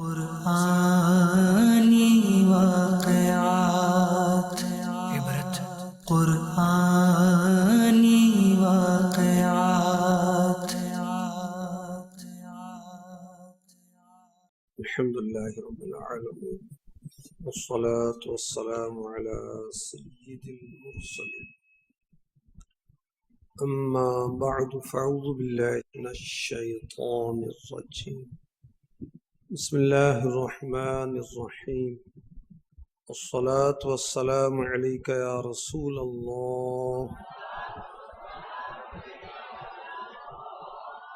قرآنی واقعات عبرت قرآنی واقعات الحمد لله رب العالمين والصلاة والسلام على سيد المرسلين أما بعد فأعوذ بالله من الشيطان الرجيم بسم الله الرحمن الرحيم الصلاة والسلام عليك يا رسول الله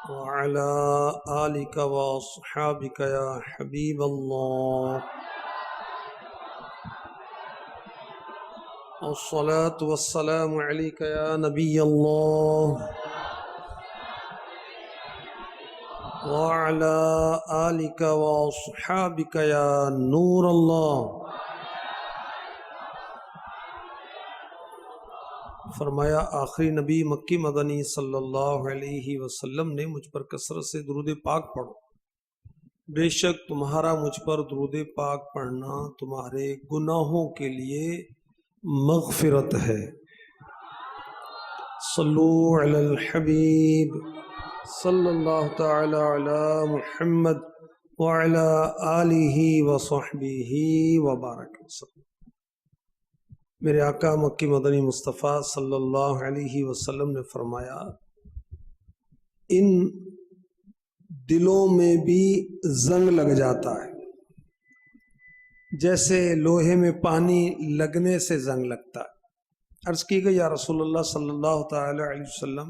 وعلى آلك وأصحابك يا حبيب الله الصلاة والسلام عليك يا نبي الله وعلى آلك وأصحابك يا نور الله. فرمایا آخری نبی مکی مدنی صلی اللہ علیہ وسلم نے مجھ پر کثرت سے درود پاک پڑھو، بے شک تمہارا مجھ پر درود پاک پڑھنا تمہارے گناہوں کے لیے مغفرت ہے. صلو علی الحبیب صلی اللہ تعالی علی محمد وعلی آلہ وصحبہ وبارک وسلم. میرے آقا مکی مدنی مصطفیٰ صلی اللہ علیہ وسلم نے فرمایا، ان دلوں میں بھی زنگ لگ جاتا ہے جیسے لوہے میں پانی لگنے سے زنگ لگتا ہے. عرض کی گئی یا رسول اللہ صلی اللہ تعالی علیہ وسلم،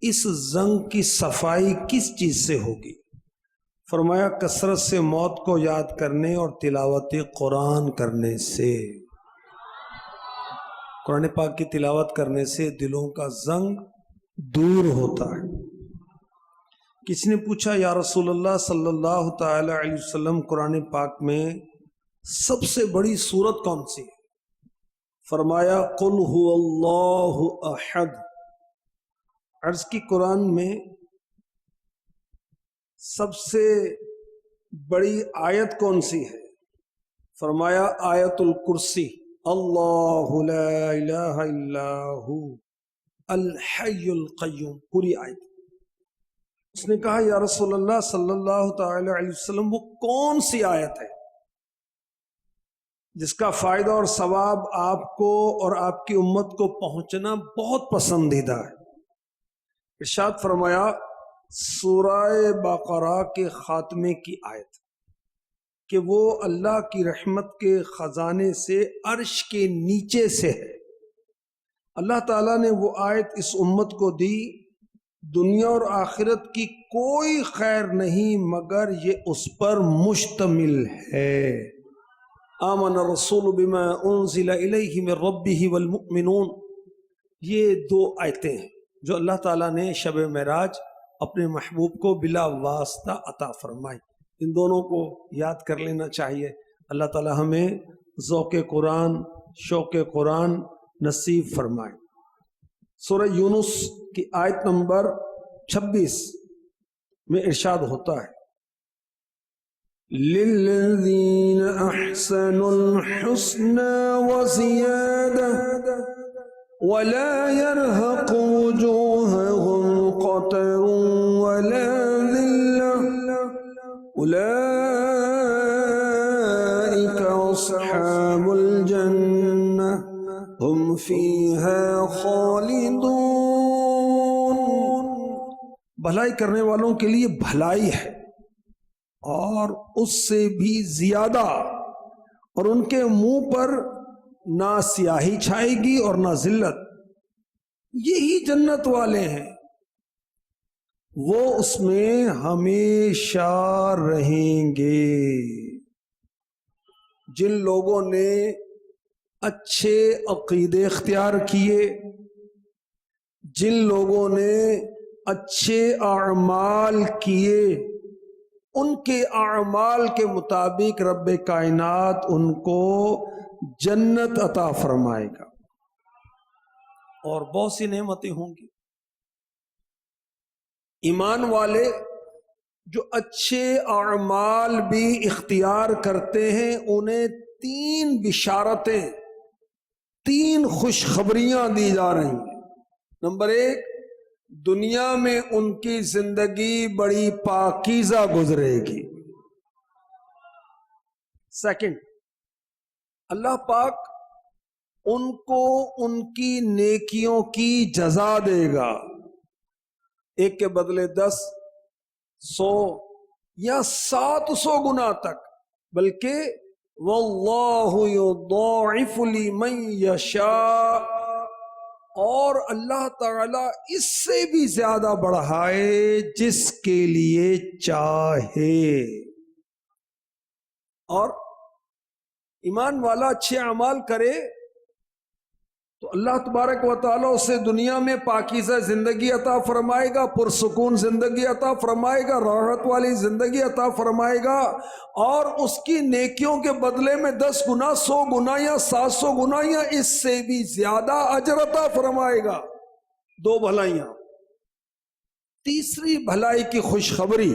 اس زنگ کی صفائی کس چیز سے ہوگی؟ فرمایا کثرت سے موت کو یاد کرنے اور تلاوت قرآن کرنے سے. قرآن پاک کی تلاوت کرنے سے دلوں کا زنگ دور ہوتا ہے. کسی نے پوچھا یا رسول اللہ صلی اللہ تعالی علیہ وسلم، قرآن پاک میں سب سے بڑی سورت کون سی ہے؟ فرمایا قل هو اللہ احد. عرض کی قرآن میں سب سے بڑی آیت کون سی ہے؟ فرمایا آیت الکرسی، اللہ لا الہ الا ہو الحی القیوم، پوری آیت. اس نے کہا یا رسول اللہ صلی اللہ تعالی علیہ وسلم، وہ کون سی آیت ہے جس کا فائدہ اور ثواب آپ کو اور آپ کی امت کو پہنچنا بہت پسندیدہ ہے؟ ارشاد فرمایا سورہ بقرہ کے خاتمے کی آیت، کہ وہ اللہ کی رحمت کے خزانے سے عرش کے نیچے سے ہے. اللہ تعالیٰ نے وہ آیت اس امت کو دی، دنیا اور آخرت کی کوئی خیر نہیں مگر یہ اس پر مشتمل ہے. آمن الرسول بما انزل الیہ من ربہ والمؤمنون، یہ دو آیتیں ہیں جو اللہ تعالیٰ نے شب معراج اپنے محبوب کو بلا واسطہ عطا فرمائی. ان دونوں کو یاد کر لینا چاہیے. اللہ تعالیٰ ہمیں ذوق قرآن، شوق قرآن نصیب فرمائے. سورہ یونس کی آیت نمبر 26 میں ارشاد ہوتا ہے لِلَّذِينَ أَحْسَنُوا الْحُسْنَى وَزِيَادَةٌ وَلَا يَرْهَقُ وُجُوهَهُمْ قَتَرٌ وَلَا ذِلَّةٌ أُولَئِكَ أَصْحَابُ الْجَنَّةِ هُمْ فِيهَا خَالِدُونَ. بھلائی کرنے والوں کے لیے بھلائی ہے اور اس سے بھی زیادہ، اور ان کے منہ پر نہ سیاہی چھائے گی اور نہ ذلت. یہی جنت والے ہیں، وہ اس میں ہمیشہ رہیں گے. جن لوگوں نے اچھے عقیدے اختیار کیے، جن لوگوں نے اچھے اعمال کیے، ان کے اعمال کے مطابق رب کائنات ان کو جنت عطا فرمائے گا اور بہت سی نعمتیں ہوں گی. ایمان والے جو اچھے اعمال بھی اختیار کرتے ہیں انہیں 3 بشارتیں، 3 خوشخبریاں دی جا رہی ہیں۔ نمبر 1، دنیا میں ان کی زندگی بڑی پاکیزہ گزرے گی۔ سیکنڈ، اللہ پاک ان کو ان کی نیکیوں کی جزا دے گا، ایک کے بدلے 10، 100 یا 700 گنا تک، بلکہ واللہ یضاعف لمن یشاء، اور اللہ تعالی اس سے بھی زیادہ بڑھائے جس کے لیے چاہے۔ اور ایمان والا اچھے اعمال کرے تو اللہ تبارک و تعالیٰ اسے دنیا میں پاکیزہ زندگی عطا فرمائے گا، پرسکون زندگی عطا فرمائے گا، راحت والی زندگی عطا فرمائے گا، اور اس کی نیکیوں کے بدلے میں 10 گنا، 100 گنا یا 700 گنا یا اس سے بھی زیادہ اجر عطا فرمائے گا۔ 2 بھلائیاں۔ تیسری بھلائی کی خوشخبری،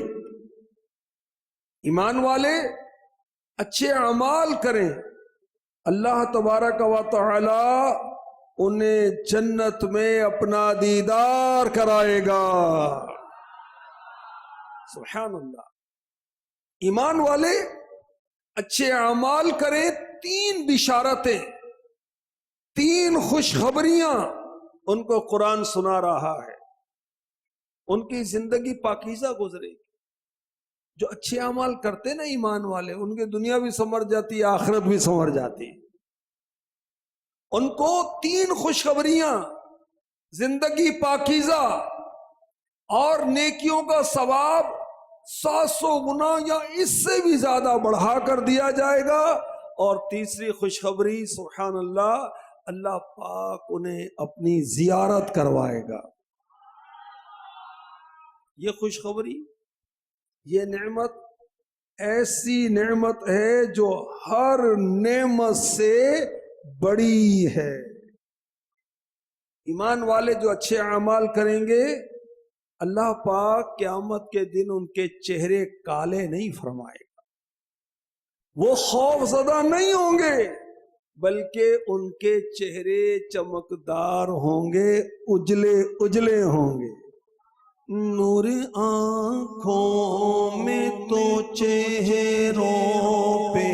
ایمان والے اچھے اعمال کریں، اللہ تبارک و تعالی انہیں جنت میں اپنا دیدار کرائے گا۔ سبحان اللہ۔ ایمان والے اچھے اعمال کریں، 3 بشارتیں، 3 خوشخبریاں ان کو قرآن سنا رہا ہے، ان کی زندگی پاکیزہ گزرے گی۔ جو اچھے اعمال کرتے نا ایمان والے، ان کی دنیا بھی سنور جاتی ہے، آخرت بھی سنور جاتی ہے۔ ان کو 3 خوشخبریاں، زندگی پاکیزہ اور نیکیوں کا ثواب 700 گنا یا اس سے بھی زیادہ بڑھا کر دیا جائے گا۔ اور تیسری خوشخبری، سبحان اللہ، اللہ پاک انہیں اپنی زیارت کروائے گا۔ یہ خوشخبری، یہ نعمت ایسی نعمت ہے جو ہر نعمت سے بڑی ہے۔ ایمان والے جو اچھے اعمال کریں گے، اللہ پاک قیامت کے دن ان کے چہرے کالے نہیں فرمائے گا، وہ خوف زدہ نہیں ہوں گے، بلکہ ان کے چہرے چمکدار ہوں گے، اجلے اجلے ہوں گے۔ نور آنکھوں میں تو چہروں پہ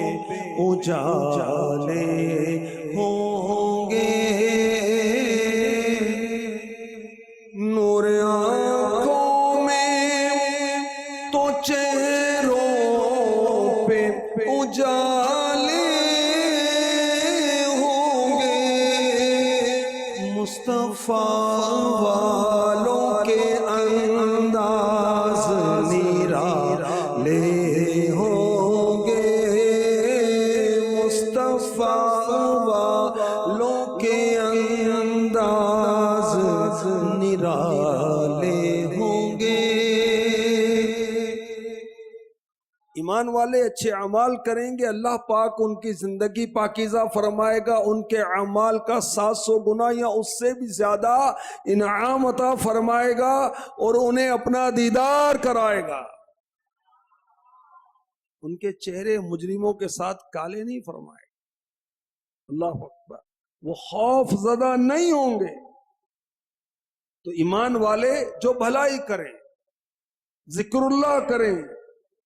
اجالے ہوں گے، نور آنکھوں میں تو چہروں پہ اجالے ہوں گے، مصطفیٰ والوں کے انداز نرالے ہوں گے، مصطفیٰ والوں کے انداز نرالے ہوں گے۔ ایمان والے اچھے اعمال کریں گے، اللہ پاک ان کی زندگی پاکیزہ فرمائے گا، ان کے اعمال کا 700 گنا یا اس سے بھی زیادہ انعام عطا فرمائے گا، اور انہیں اپنا دیدار کرائے گا۔ ان کے چہرے مجرموں کے ساتھ کالے نہیں فرمائے گا۔ اللہ اکبر۔ وہ خوف زدہ نہیں ہوں گے۔ تو ایمان والے جو بھلائی کریں، ذکر اللہ کریں،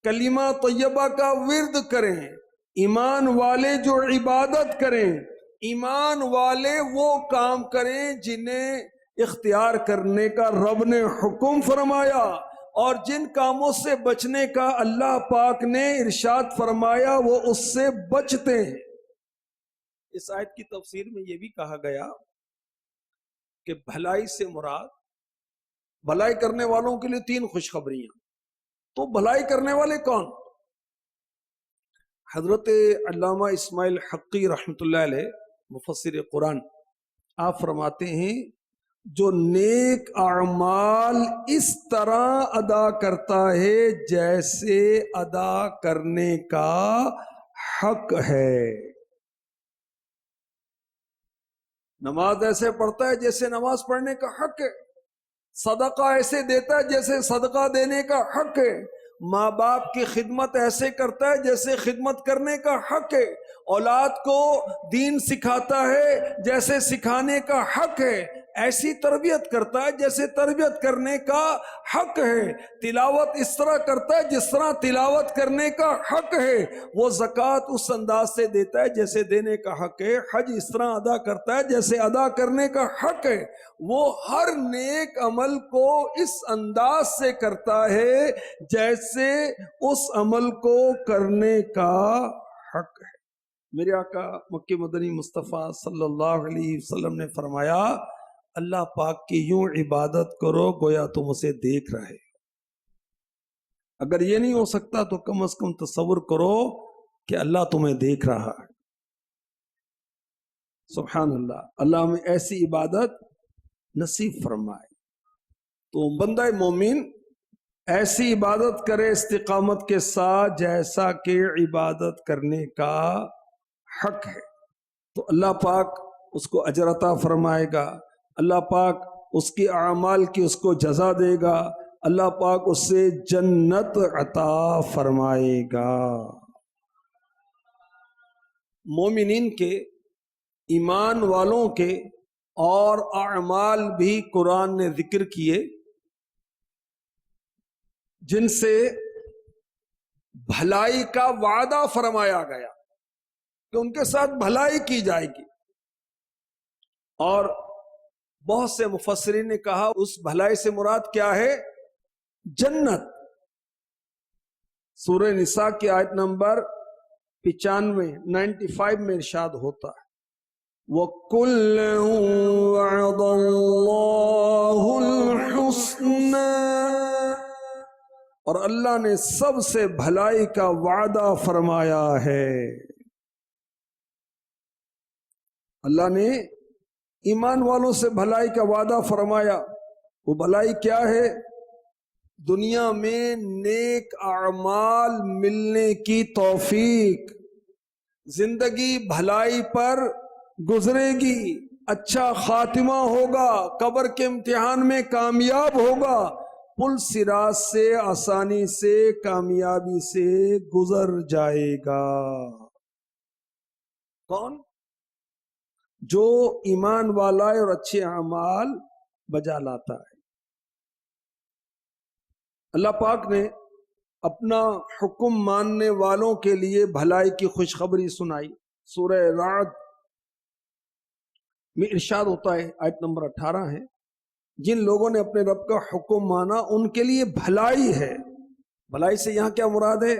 کلمہ طیبہ کا ورد کریں، ایمان والے جو عبادت کریں، ایمان والے وہ کام کریں جنہیں اختیار کرنے کا رب نے حکم فرمایا، اور جن کاموں سے بچنے کا اللہ پاک نے ارشاد فرمایا وہ اس سے بچتے ہیں۔ اس آیت کی تفسیر میں یہ بھی کہا گیا کہ بھلائی سے مراد، بھلائی کرنے والوں کے لیے 3 خوشخبریاں۔ تو بھلائی کرنے والے کون؟ حضرت علامہ اسماعیل حقی رحمۃ اللہ علیہ مفسر قرآن، آپ فرماتے ہیں جو نیک اعمال اس طرح ادا کرتا ہے جیسے ادا کرنے کا حق ہے۔ نماز ایسے پڑھتا ہے جیسے نماز پڑھنے کا حق ہے، صدقہ ایسے دیتا ہے جیسے صدقہ دینے کا حق ہے، ماں باپ کی خدمت ایسے کرتا ہے جیسے خدمت کرنے کا حق ہے، اولاد کو دین سکھاتا ہے جیسے سکھانے کا حق ہے، ایسی تربیت کرتا ہے جیسے تربیت کرنے کا حق ہے، تلاوت اس طرح کرتا ہے جس طرح تلاوت کرنے کا حق ہے، وہ زکوٰۃ اس انداز سے دیتا ہے جیسے دینے کا حق ہے، حج اس طرح ادا کرتا ہے جیسے ادا کرنے کا حق ہے، وہ ہر نیک عمل کو اس انداز سے کرتا ہے جیسے اس عمل کو کرنے کا حق ہے۔ میرے آقا مکی مدنی مصطفیٰ صلی اللہ علیہ وسلم نے فرمایا، اللہ پاک کی یوں عبادت کرو گویا تم اسے دیکھ رہے ہو۔ اگر یہ نہیں ہو سکتا تو کم از کم تصور کرو کہ اللہ تمہیں دیکھ رہا ہے۔ سبحان اللہ، اللہ ہمیں ایسی عبادت نصیب فرمائے۔ تو بندہ مومن ایسی عبادت کرے استقامت کے ساتھ جیسا کہ عبادت کرنے کا حق ہے، تو اللہ پاک اس کو اجر عطا فرمائے گا، اللہ پاک اس کی اعمال کی اس کو جزا دے گا، اللہ پاک اس سے جنت عطا فرمائے گا۔ مومنین کے، ایمان والوں کے اور اعمال بھی قرآن نے ذکر کیے جن سے بھلائی کا وعدہ فرمایا گیا کہ ان کے ساتھ بھلائی کی جائے گی، اور بہت سے مفسرین نے کہا اس بھلائی سے مراد کیا ہے؟ جنت۔ سورہ نساء کی آیت نمبر 95 میں ارشاد ہوتا ہے، وَكُلًّا وَعَدَ اللَّهُ الْحُسْنَى، اور اللہ نے سب سے بھلائی کا وعدہ فرمایا ہے۔ اللہ نے ایمان والوں سے بھلائی کا وعدہ فرمایا۔ وہ بھلائی کیا ہے؟ دنیا میں نیک اعمال ملنے کی توفیق، زندگی بھلائی پر گزرے گی، اچھا خاتمہ ہوگا، قبر کے امتحان میں کامیاب ہوگا، پل صراط سے آسانی سے کامیابی سے گزر جائے گا۔ کون؟ جو ایمان والا ہے اور اچھے اعمال بجا لاتا ہے۔ اللہ پاک نے اپنا حکم ماننے والوں کے لیے بھلائی کی خوشخبری سنائی۔ سورہ رعد میں ارشاد ہوتا ہے، آیت نمبر 18 ہے، جن لوگوں نے اپنے رب کا حکم مانا ان کے لیے بھلائی ہے۔ بھلائی سے یہاں کیا مراد ہے؟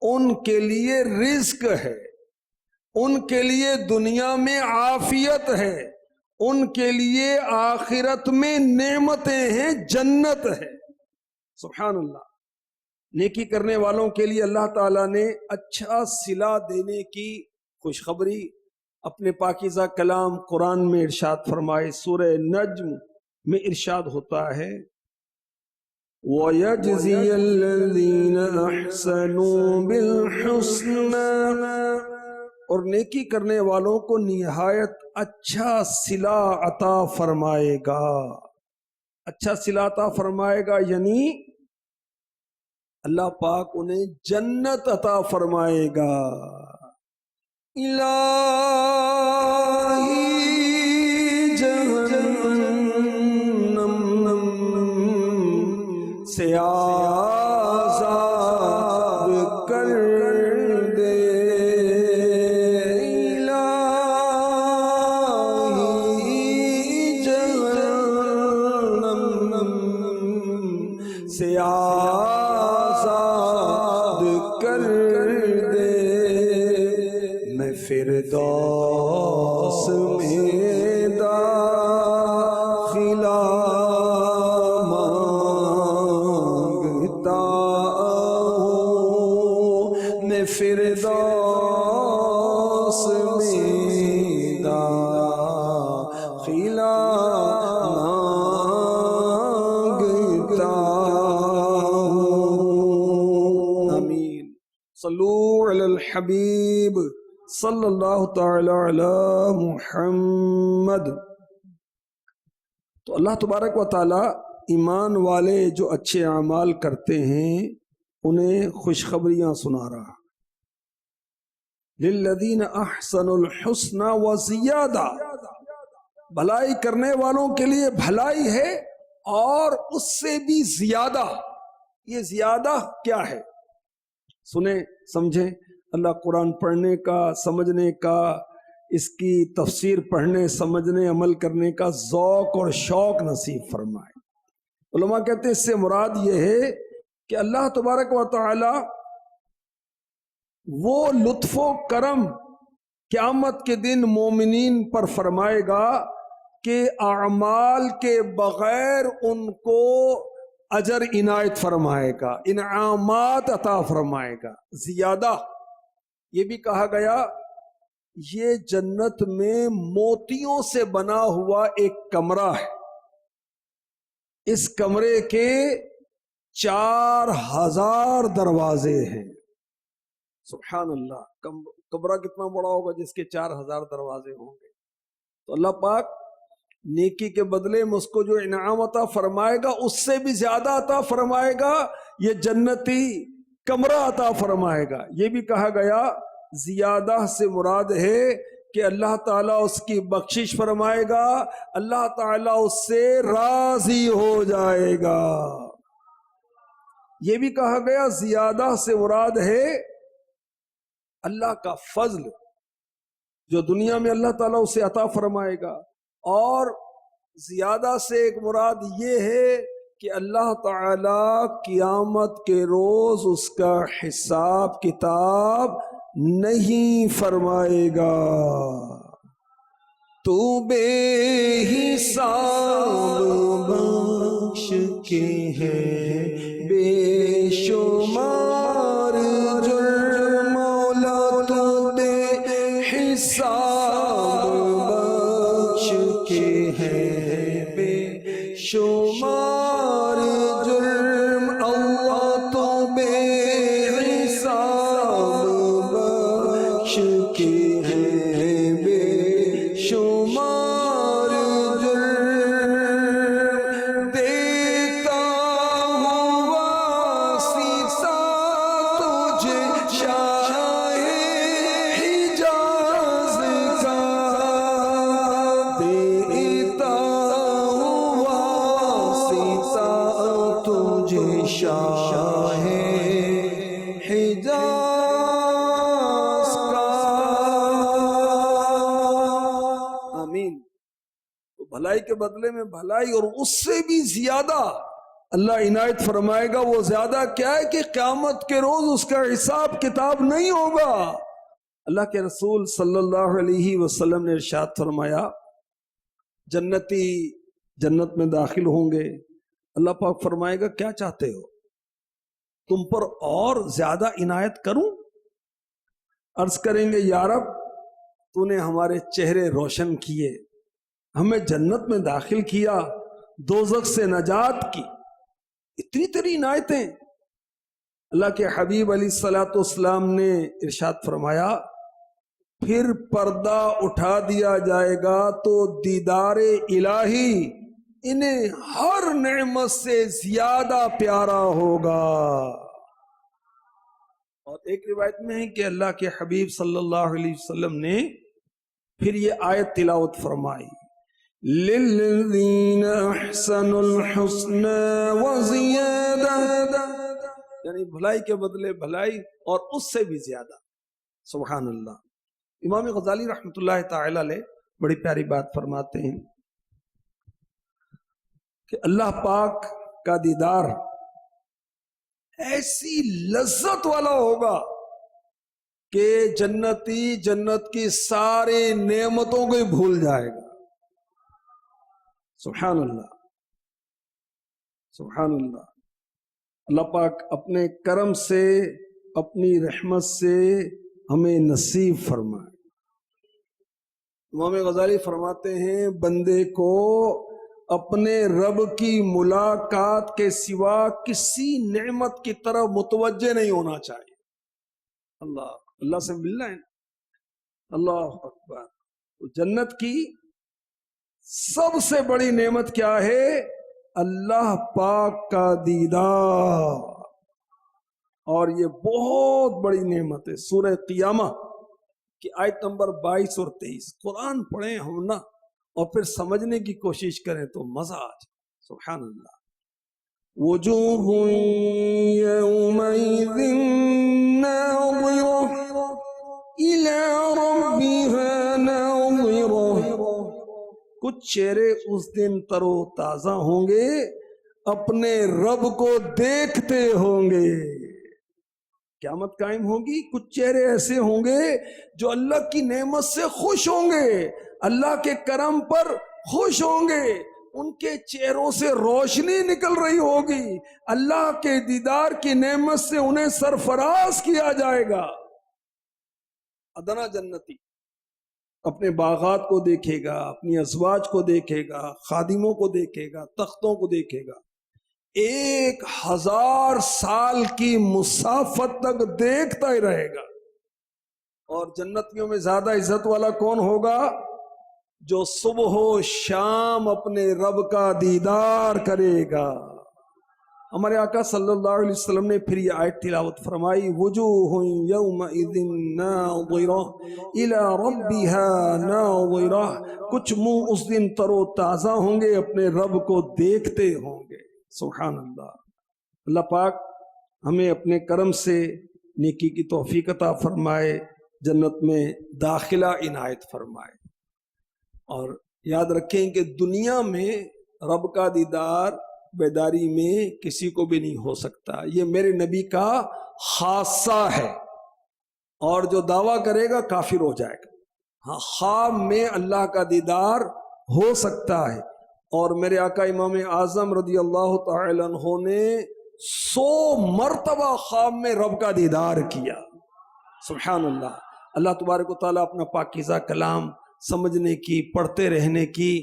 ان کے لیے رزق ہے، ان کے لیے دنیا میں عافیت ہے، ان کے لیے آخرت میں نعمتیں ہیں، جنت ہے۔ سبحان اللہ۔ نیکی کرنے والوں کے لیے اللہ تعالیٰ نے اچھا صلہ دینے کی خوشخبری اپنے پاکیزہ کلام قرآن میں ارشاد فرمائے۔ سورہ نجم میں ارشاد ہوتا ہے، وَيَجْزِيَ الَّذِينَ أَحْسَنُوا بِالْحُسْنَى، اور نیکی کرنے والوں کو نہایت اچھا صلہ عطا فرمائے گا۔ اچھا صلہ عطا فرمائے گا یعنی اللہ پاک انہیں جنت عطا فرمائے گا۔ الہی جہنم سے آزاد کر دے، الہی جہنم سے آزاد کر دے، میں فردوس میں داخلہ مانگتا ہوں، میں فردوس میں داخلہ مانگتا ہوں۔ آمین۔ صلو علی الحبیب صلی اللہ تعالی علی محمد۔ تو اللہ تبارک و تعالی ایمان والے جو اچھے اعمال کرتے ہیں انہیں خوشخبریاں سنا رہا. للذین احسنوا الحسنى وزیادہ، بھلائی کرنے والوں کے لیے بھلائی ہے اور اس سے بھی زیادہ. یہ زیادہ کیا ہے؟ سنیں سمجھیں. اللہ قرآن پڑھنے کا، سمجھنے کا، اس کی تفسیر پڑھنے سمجھنے عمل کرنے کا ذوق اور شوق نصیب فرمائے. علماء کہتے ہیں اس سے مراد یہ ہے کہ اللہ تبارک و تعالی وہ لطف و کرم قیامت کے دن مومنین پر فرمائے گا کہ اعمال کے بغیر ان کو اجر عنایت فرمائے گا، انعامات عطا فرمائے گا. زیادہ یہ بھی کہا گیا یہ جنت میں موتیوں سے بنا ہوا ایک کمرہ ہے. اس کمرے کے 4000 دروازے ہیں. سبحان اللہ. کمرہ کتنا بڑا ہوگا جس کے 4000 دروازے ہوں گے. تو اللہ پاک نیکی کے بدلے میں اس کو جو انعام عطا فرمائے گا اس سے بھی زیادہ عطا فرمائے گا. یہ جنتی کمرہ عطا فرمائے گا. یہ بھی کہا گیا زیادہ سے مراد ہے کہ اللہ تعالیٰ اس کی بخشش فرمائے گا، اللہ تعالیٰ اس سے راضی ہو جائے گا. یہ بھی کہا گیا زیادہ سے مراد ہے اللہ کا فضل جو دنیا میں اللہ تعالیٰ اسے عطا فرمائے گا. اور زیادہ سے ایک مراد یہ ہے کہ اللہ تعالیٰ قیامت کے روز اس کا حساب کتاب نہیں فرمائے گا. تو بے حساب بخش کے ہے بے شمار جرم مولا تو بے حساب بخش کے ہے بے شمار جرم اللہ تو بے حساب بخش کے ہے بے شمار جرم. دیتا ہوں واسطہ تجھے شاہ حجاز کا، دیتا ہوں واسطہ تجھے شاہ حجاز کا. آمین. تو بھلائی کے بدلے میں بھلائی اور اس سے بھی زیادہ اللہ عنایت فرمائے گا. وہ زیادہ کیا ہے کہ قیامت کے روز اس کا حساب کتاب نہیں ہوگا. اللہ کے رسول صلی اللہ علیہ وسلم نے ارشاد فرمایا جنتی جنت میں داخل ہوں گے. اللہ پاک فرمائے گا کیا چاہتے ہو، تم پر اور زیادہ عنایت کروں؟ عرض کریں گے یا رب تو نے ہمارے چہرے روشن کیے، ہمیں جنت میں داخل کیا، دوزخ سے نجات کی، اتنی تری عنایتیں. اللہ کے حبیب علیہ الصلوۃ والسلام نے ارشاد فرمایا پھر پردہ اٹھا دیا جائے گا تو دیدار الہی انہیں ہر نعمت سے زیادہ پیارا ہوگا. اور ایک روایت میں ہے کہ اللہ کے حبیب صلی اللہ علیہ وسلم نے پھر یہ آیت تلاوت فرمائی للذین احسنوا الحسنى وزیادہ، یعنی بھلائی کے بدلے بھلائی اور اس سے بھی زیادہ. سبحان اللہ. امام غزالی رحمۃ اللہ تعالی علیہ بڑی پیاری بات فرماتے ہیں کہ اللہ پاک کا دیدار ایسی لذت والا ہوگا کہ جنتی جنت کی ساری نعمتوں کو ہی بھول جائے گا. سبحان اللہ سبحان اللہ. اللہ پاک اپنے کرم سے اپنی رحمت سے ہمیں نصیب فرمائے. امام غزالی فرماتے ہیں بندے کو اپنے رب کی ملاقات کے سوا کسی نعمت کی طرف متوجہ نہیں ہونا چاہیے. اللہ سے ملنا ہے. اللہ اکبر. تو جنت کی سب سے بڑی نعمت کیا ہے؟ اللہ پاک کا دیدار. اور یہ بہت بڑی نعمت ہے. سورہ قیامہ کی آیت نمبر 22 اور 23. قرآن پڑھیں ہم نا اور پھر سمجھنے کی کوشش کریں تو مزہ آ جائے. سبحان اللہ. وجوہ یومئذ ناظرہ الی ربها ناظرہ. کچھ چہرے اس دن تر و تازہ ہوں گے، اپنے رب کو دیکھتے ہوں گے. قیامت قائم ہوگی، کچھ چہرے ایسے ہوں گے جو اللہ کی نعمت سے خوش ہوں گے، اللہ کے کرم پر خوش ہوں گے، ان کے چہروں سے روشنی نکل رہی ہوگی، اللہ کے دیدار کی نعمت سے انہیں سرفراز کیا جائے گا. ادنا جنتی اپنے باغات کو دیکھے گا، اپنی ازواج کو دیکھے گا، خادموں کو دیکھے گا، تختوں کو دیکھے گا، 1000 سال کی مسافت تک دیکھتا ہی رہے گا. اور جنتیوں میں زیادہ عزت والا کون ہوگا؟ جو صبح و شام اپنے رب کا دیدار کرے گا. ہمارے آقا صلی اللہ علیہ وسلم نے پھر یہ آیت تلاوت فرمائی، وجوہ یومئذ ناظرہ الی ربها ناظرہ. کچھ منہ اس دن تر و تازہ ہوں گے، اپنے رب کو دیکھتے ہوں گے. سبحان اللہ. اللہ پاک ہمیں اپنے کرم سے نیکی کی توفیق عطا فرمائے، جنت میں داخلہ عنایت فرمائے. اور یاد رکھیں کہ دنیا میں رب کا دیدار بیداری میں کسی کو بھی نہیں ہو سکتا. یہ میرے نبی کا خاصہ ہے، اور جو دعویٰ کرے گا کافر ہو جائے گا. ہاں، خواب میں اللہ کا دیدار ہو سکتا ہے، اور میرے آقا امام اعظم رضی اللہ تعالی عنہ نے 100 مرتبہ خواب میں رب کا دیدار کیا. سبحان اللہ. اللہ تبارک و تعالیٰ اپنا پاکیزہ کلام سمجھنے کی، پڑھتے رہنے کی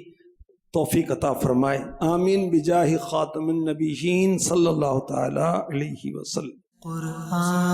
توفیق عطا فرمائے. آمین بجاہ خاتم النبیین صلی اللہ تعالی علیہ وسلم. قرآن